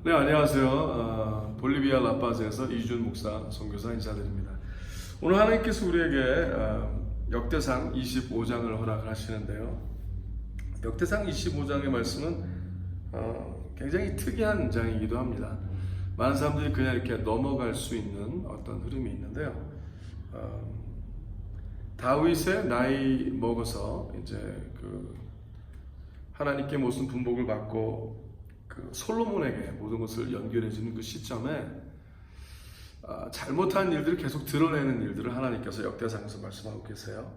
네, 안녕하세요. 볼리비아 라파즈에서 이준 목사, 선교사 인사드립니다. 오늘 하나님께서 우리에게 역대상 25장을 허락하시는데요. 역대상 25장의 말씀은 굉장히 특이한 장이기도 합니다. 많은 사람들이 그냥 이렇게 넘어갈 수 있는 어떤 흐름이 있는데요. 다윗의 나이 먹어서 이제 하나님께 모든 분복을 받고 솔로몬에게 모든 것을 연결해주는 그 시점에 잘못한 일들을 계속 드러내는 일들을 하나님께서 역대상에서 말씀하고 계세요.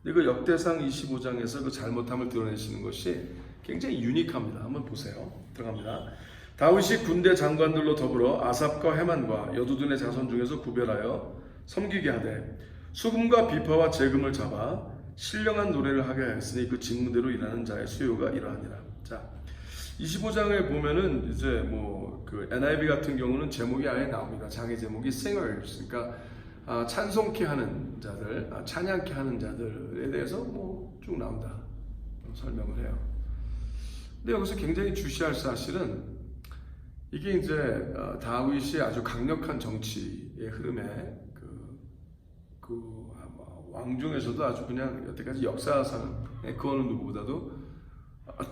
근데 그 역대상 25장에서 그 잘못함을 드러내시는 것이 굉장히 유니크합니다. 한번 보세요. 들어갑니다. 다윗이 군대 장관들로 더불어 아삽과 헤만과 여두둔의 자손 중에서 구별하여 섬기게 하되 수금과 비파와 재금을 잡아 신령한 노래를 하게 하였으니 그 직무대로 일하는 자의 수요가 이러하니라. 자, 25장에 보면은 이제 그 NIV 같은 경우는 제목이 아예 나옵니다. 장의 제목이 singers, 그러니까 찬송케 하는 자들, 찬양케 하는 자들에 대해서 쭉 나온다 설명을 해요. 근데 여기서 굉장히 주시할 사실은 이게 이제 다윗이 아주 강력한 정치의 흐름에 왕 중에서도 아주 그냥 여태까지 역사상에 그 어느 누구보다도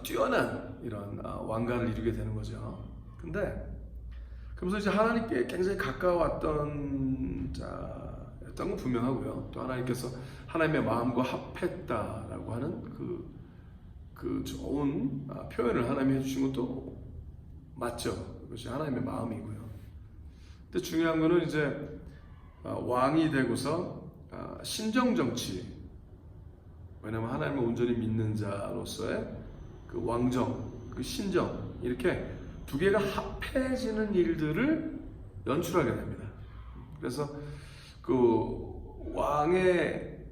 뛰어난 이런 왕가를 이루게 되는 거죠. 근데 그러면서 이제 하나님께 굉장히 가까웠던 자였던 건 분명하고요. 또 하나님께서 하나님의 마음과 합했다라고 하는 그 좋은 표현을 하나님이 해주신 것도 맞죠. 그것이 하나님의 마음이고요. 근데 중요한 거는 이제 왕이 되고서 신정 정치, 왜냐하면 하나님을 온전히 믿는 자로서의 그 왕정, 그 신정, 이렇게 두 개가 합해지는 일들을 연출하게 됩니다. 그래서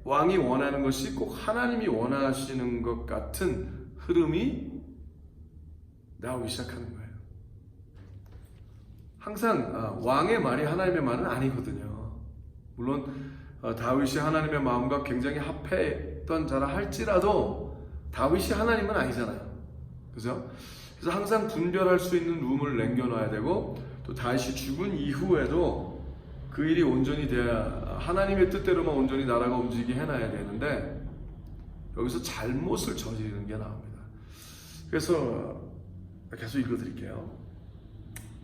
왕이 원하는 것이 꼭 하나님이 원하시는 것 같은 흐름이 나오기 시작하는 거예요. 항상 왕의 말이 하나님의 말은 아니거든요. 물론 다윗이 하나님의 마음과 굉장히 합했던 자라 할지라도 다윗이 하나님은 아니잖아요. 그죠? 그래서 항상 분별할 수 있는 룸을 남겨놔야 되고, 또 다윗이 죽은 이후에도 그 일이 온전히 돼야 하나님의 뜻대로만 온전히 나라가 움직이게 해놔야 되는데, 여기서 잘못을 저지르는 게 나옵니다. 그래서 계속 읽어드릴게요.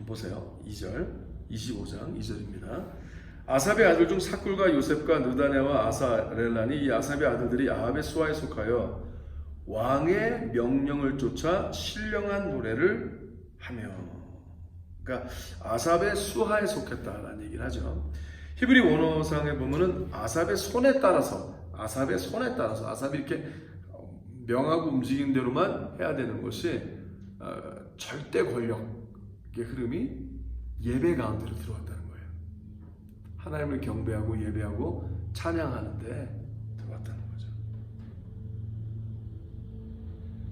보세요. 2절, 25장 2절입니다. 아삽의 아들 중 사꿀과 요셉과 느다네와 아사렐란이 이 아삽의 아들들이 아합의 수하에 속하여 왕의 명령을 쫓아 신령한 노래를 하며, 그러니까 아삽의 수하에 속했다라는 얘기를 하죠. 히브리 원어상에 보면은 아삽의 손에 따라서 아삽이 이렇게 명하고 움직이는 대로만 해야 되는 것이 절대 권력의 흐름이 예배 가운데로 들어왔다는 거예요. 하나님을 경배하고 예배하고 찬양하는데 들어왔다는 거죠.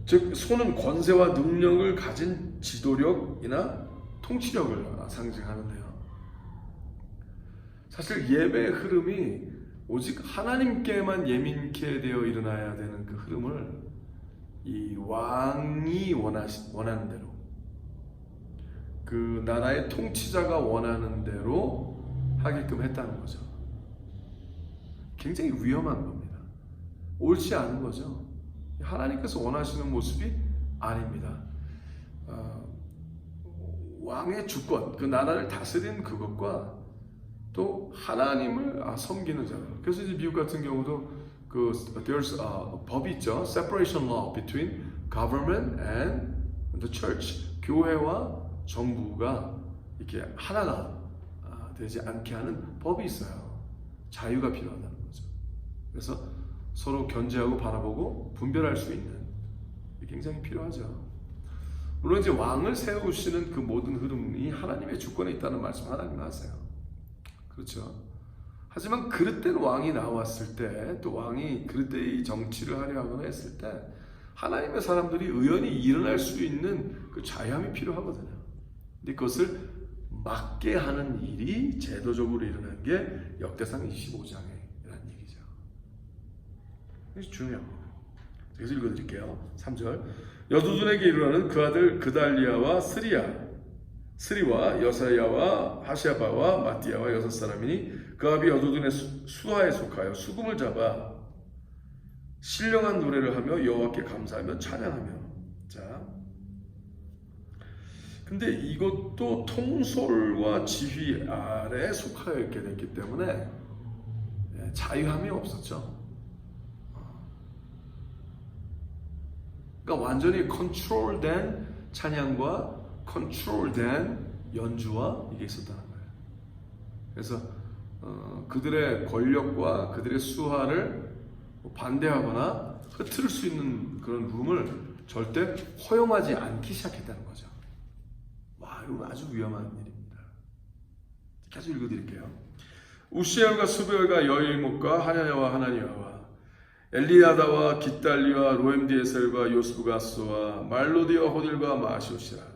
즉 손은 권세와 능력을 가진 지도력이나 통치력을 상징하는데요. 사실 예배의 흐름이 오직 하나님께만 예민케 되어 일어나야 되는 그 흐름을 이 왕이 원하는 대로, 그 나라의 통치자가 원하는 대로 하게끔 했다는 거죠. 굉장히 위험한 겁니다. 옳지 않은 거죠. 하나님께서 원하시는 모습이 아닙니다. 왕의 주권, 그 나라를 다스리는 그것과 또 하나님을 섬기는 자. 그래서 이제 미국 같은 경우도 there's 법이 있죠. Separation law between government and the church. 교회와 정부가 이렇게 하나가 되지 않게 하는 법이 있어요. 자유가 필요하다는 거죠. 그래서 서로 견제하고 바라보고 분별할 수 있는, 굉장히 필요하죠. 물론 이제 왕을 세우시는 그 모든 흐름이 하나님의 주권에 있다는 말씀 하나님 하세요. 그렇죠. 하지만 그릇된 왕이 나왔을 때, 또 왕이 그릇된 정치를 하려 하거나 했을 때 하나님의 사람들이 의연히 일어날 수 있는 그 자유함이 필요하거든요. 근데 그것을 막게 하는 일이 제도적으로 일어난 게 역대상 25장이라는 얘기죠. 이게 중요한 거예요. 그래서 읽어드릴게요. 3절. 여두둔에게 이르러는 그 아들 그달리아와 스리야 스리와 여사야와 하샤바와 마띠아와 6사람이니 그 아비 여두둔의 수하에 속하여 수금을 잡아 신령한 노래를 하며 여호와께 감사하며 찬양하며. 자, 근데 이것도 통솔과 지휘 아래에 속하여 있게 됐기 때문에 자유함이 없었죠. 그러니까 완전히 컨트롤된 찬양과 컨트롤된 연주와 이게 있었다는 거예요. 그래서 그들의 권력과 그들의 수하를 반대하거나 흐트릴 수 있는 그런 룸을 절대 허용하지 않기 시작했다는 거죠. 와, 이건 아주 위험한 일입니다. 계속 읽어드릴게요. 우시엘과 스베엘과 여일목과 하냐야와 하나니아와 엘리야다와 깃달리와 로엠디에셀과 요스부가스와 말로디와 호딜과 마시오시라.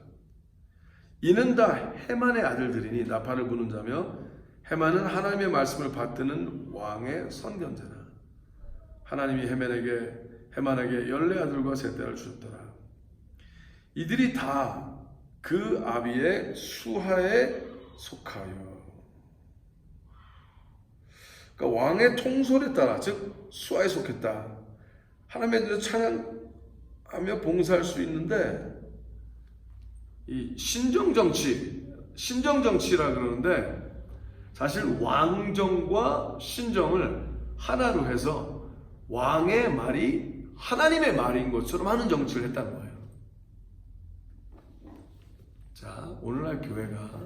이는 다 헤만의 아들들이니 나팔을 부는 자며 헤만은 하나님의 말씀을 받드는 왕의 선견자라. 하나님이 헤만에게 14아들과 3딸을 주셨더라. 이들이 다 그 아비의 수하에 속하여. 그러니까 왕의 통솔에 따라, 즉 수하에 속했다. 하나님의 뜻을 찬양하며 봉사할 수 있는데, 이 신정정치라 그러는데 사실 왕정과 신정을 하나로 해서 왕의 말이 하나님의 말인 것처럼 하는 정치를 했다는 거예요. 자, 오늘날 교회가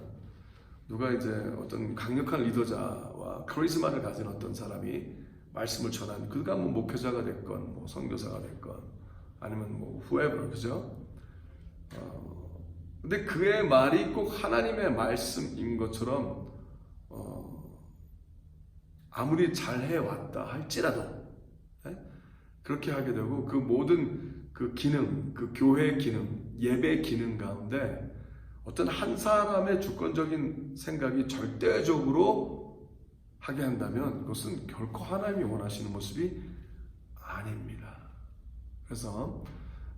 누가 이제 어떤 강력한 리더자와 카리스마를 가진 어떤 사람이 말씀을 전한, 그가 뭐 목회자가 됐건 뭐 선교사가 됐건 아니면 뭐 whoever, 그죠? 근데 그의 말이 꼭 하나님의 말씀인 것처럼 아무리 잘해왔다 할지라도 그렇게 하게 되고, 그 모든 그 기능, 그 교회 기능, 예배 기능 가운데 어떤 한 사람의 주권적인 생각이 절대적으로 하게 한다면 그것은 결코 하나님이 원하시는 모습이 아닙니다. 그래서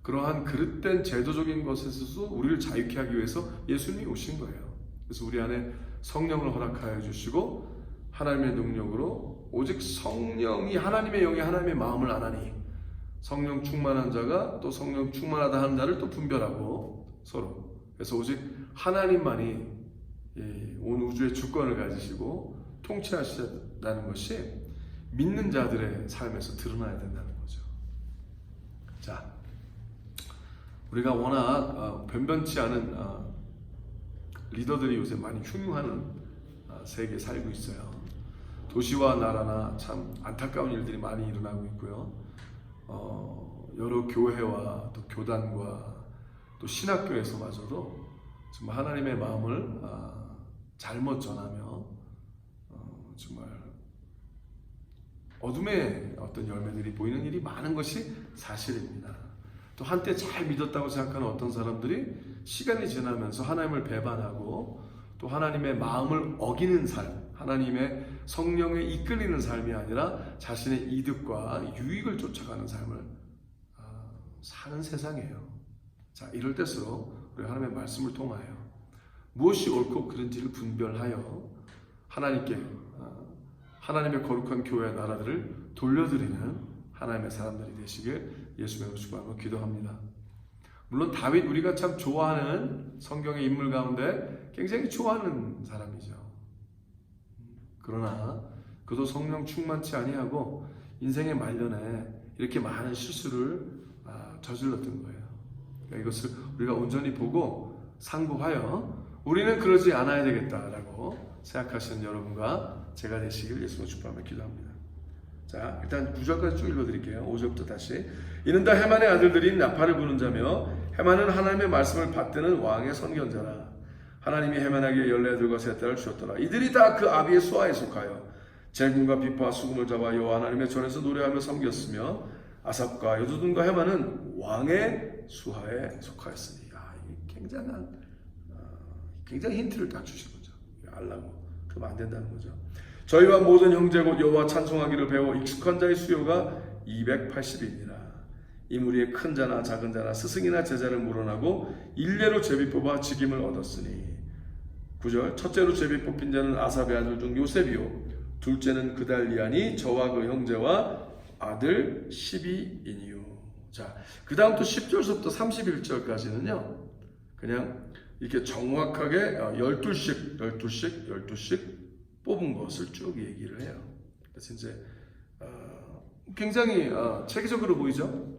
그러한 그릇된 제도적인 것에서도 우리를 자유케 하기 위해서 예수님이 오신 거예요. 그래서 우리 안에 성령을 허락하여 주시고 하나님의 능력으로, 오직 성령이, 하나님의 영이 하나님의 마음을 아나니 성령 충만한 자가 또 성령 충만하다 하는 자를 또 분별하고 서로. 그래서 오직 하나님만이 온 우주의 주권을 가지시고 통치하시다는 것이 믿는 자들의 삶에서 드러나야 된다는 거죠. 자, 우리가 워낙 변변치 않은 리더들이 요새 많이 흉흉하는 세계에 살고 있어요. 도시와 나라나 참 안타까운 일들이 많이 일어나고 있고요. 여러 교회와 또 교단과 또 신학교에서마저도 정말 하나님의 마음을 잘못 전하며 정말 어둠의 어떤 열매들이 보이는 일이 많은 것이 사실입니다. 또 한때 잘 믿었다고 생각하는 어떤 사람들이 시간이 지나면서 하나님을 배반하고 또 하나님의 마음을 어기는 삶, 하나님의 성령에 이끌리는 삶이 아니라 자신의 이득과 유익을 쫓아가는 삶을 사는 세상이에요. 자, 이럴 때일수록 우리 하나님의 말씀을 통하여 무엇이 옳고 그른지를 분별하여 하나님께, 하나님의 거룩한 교회 나라들을 돌려드리는 하나님의 사람들이 되시길 예수님의 축복하며 기도합니다. 물론 다윗, 우리가 참 좋아하는 성경의 인물 가운데 굉장히 좋아하는 사람이죠. 그러나 그도 성령 충만치 아니하고 인생의 말년에 이렇게 많은 실수를 저질렀던 거예요. 그러니까 이것을 우리가 온전히 보고 상고하여 우리는 그러지 않아야 되겠다라고 생각하시는 여러분과 제가 되시길 예수로 축복하며 기도합니다. 자, 일단 9절까지 쭉 읽어드릴게요. 5절부터 다시. 이는 다 헤만의 아들들인 나팔을 부는 자며 헤만은 하나님의 말씀을 받드는 왕의 선견자라. 하나님이 헤만에게 14아들과 3딸을 주셨더라. 이들이 다 그 아비의 수하에 속하여 제군과 비파와 수금을 잡아 여호와 하나님의 전에서 노래하며 섬겼으며 아삽과 여두둔과 헤만은 왕의 수하에 속하였으니. 굉장히 힌트를 딱 주신 거죠. 알라고. 그러면 안 된다는 거죠. 저희와 모든 형제 곧 여호와 찬송하기를 배워 익숙한 자의 수요가 280이니라. 이 무리에 큰 자나 작은 자나 스승이나 제자를 물어나고 일례로 제비 뽑아 직임을 얻었으니 9절 첫째로 제비 뽑힌 자는 아삽의 아들 중 요셉이요 둘째는 그달리아니 저와 그 형제와 아들 12이니요. 자, 그 다음부터 10절부터 31절까지는요 그냥 이렇게 정확하게 12씩 뽑은 것을 쭉 얘기를 해요. 그래서 이제 굉장히 체계적으로 보이죠.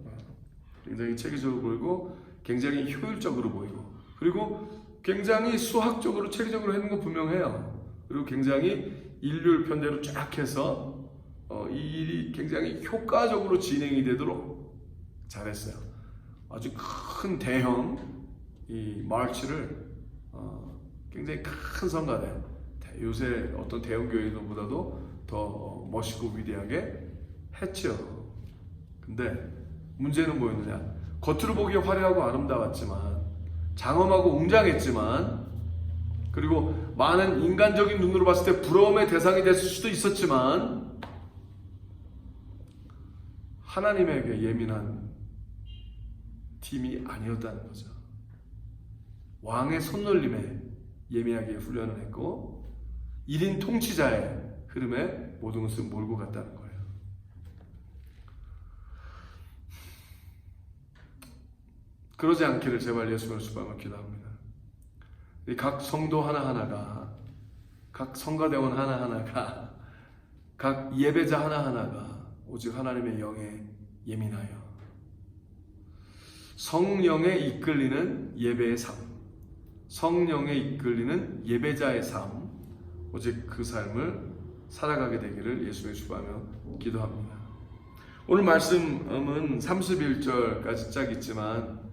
굉장히 체계적으로 보이고 굉장히 효율적으로 보이고 그리고 굉장히 수학적으로 체계적으로 하는 거 분명해요. 그리고 굉장히 일률 편대로 쫙 해서 이 일이 굉장히 효과적으로 진행이 되도록 잘했어요. 아주 큰 대형 이 마치를 굉장히 큰 성가대 요새 어떤 대형 교회들보다도 더 멋있고 위대하게 했죠. 근데 문제는 뭐였느냐? 겉으로 보기에 화려하고 아름다웠지만 장엄하고 웅장했지만 그리고 많은 인간적인 눈으로 봤을 때 부러움의 대상이 됐을 수도 있었지만 하나님에게 예민한 팀이 아니었다는 거죠. 왕의 손놀림에 예민하게 훈련을 했고 1인 통치자의 흐름에 모든 것을 몰고 갔다는 거예요. 그러지 않기를 제발 예수님을 주님으로 기도합니다. 각 성도 하나하나가 각 성가대원 하나하나가 각 예배자 하나하나가 오직 하나님의 영에 예민하여 성령에 이끌리는 예배의 삶, 성령에 이끌리는 예배자의 삶, 오직 그 삶을 살아가게 되기를 예수님의 주님으로 기도합니다. 오늘 말씀은 31절까지 쫙 있지만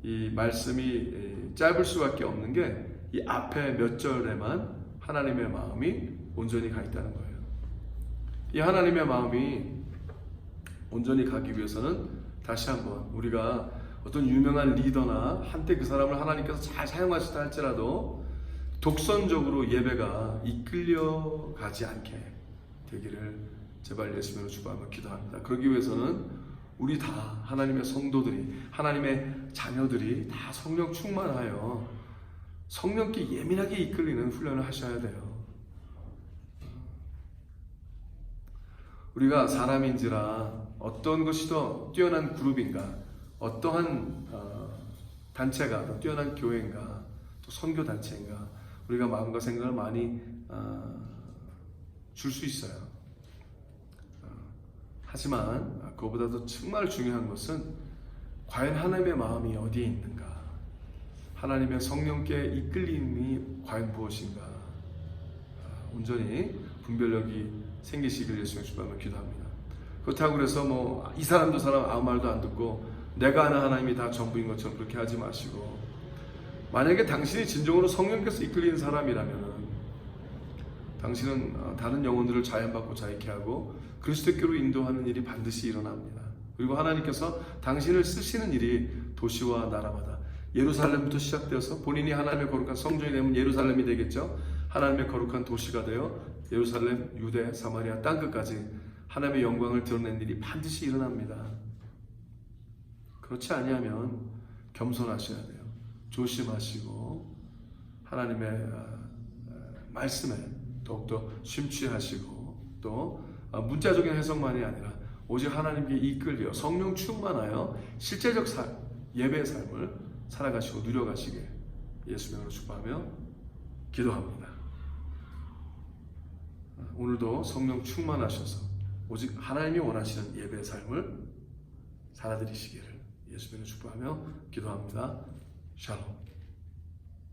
이 말씀이 짧을 수밖에 없는 게 이 앞에 몇 절에만 하나님의 마음이 온전히 가 있다는 거예요. 이 하나님의 마음이 온전히 가기 위해서는 다시 한번 우리가 어떤 유명한 리더나 한때 그 사람을 하나님께서 잘 사용하시다 할지라도 독선적으로 예배가 이끌려 가지 않게 되기를 제발 예수님으로 주님으로 기도합니다. 그러기 위해서는 우리 다 하나님의 성도들이 하나님의 자녀들이 다 성령 충만하여 성령께 예민하게 이끌리는 훈련을 하셔야 돼요. 우리가 사람인지라 어떤 것이 더 뛰어난 그룹인가 어떠한 단체가 더 뛰어난 교회인가 또 선교단체인가 우리가 마음과 생각을 많이 줄 수 있어요. 하지만 그거보다도 정말 중요한 것은 과연 하나님의 마음이 어디에 있는가 하나님의 성령께 이끌림이 과연 무엇인가 온전히 분별력이 생기시길 예수님의 주님으로 기도합니다. 그렇다고 그래서 이 사람 저 사람 아무 말도 안 듣고 내가 아는 하나님이 다 전부인 것처럼 그렇게 하지 마시고 만약에 당신이 진정으로 성령께서 이끌리는 사람이라면 당신은 다른 영혼들을 자연받고 자익케 하고 그리스도께로 인도하는 일이 반드시 일어납니다. 그리고 하나님께서 당신을 쓰시는 일이 도시와 나라마다 예루살렘부터 시작되어서 본인이 하나님의 거룩한 성전이 되면 예루살렘이 되겠죠. 하나님의 거룩한 도시가 되어 예루살렘, 유대, 사마리아 땅끝까지 하나님의 영광을 드러낸 일이 반드시 일어납니다. 그렇지 아니하면 겸손하셔야 돼요. 조심하시고 하나님의 말씀에 더욱더 심취하시고 또 문자적인 해석만이 아니라 오직 하나님께 이끌려 성령 충만하여 실제적 예배의 삶을 살아가시고 누려가시게 예수님으로 축복하며 기도합니다. 오늘도 성령 충만하셔서 오직 하나님이 원하시는 예배의 삶을 살아드리시기를 예수님으로 축복하며 기도합니다. 샬롬.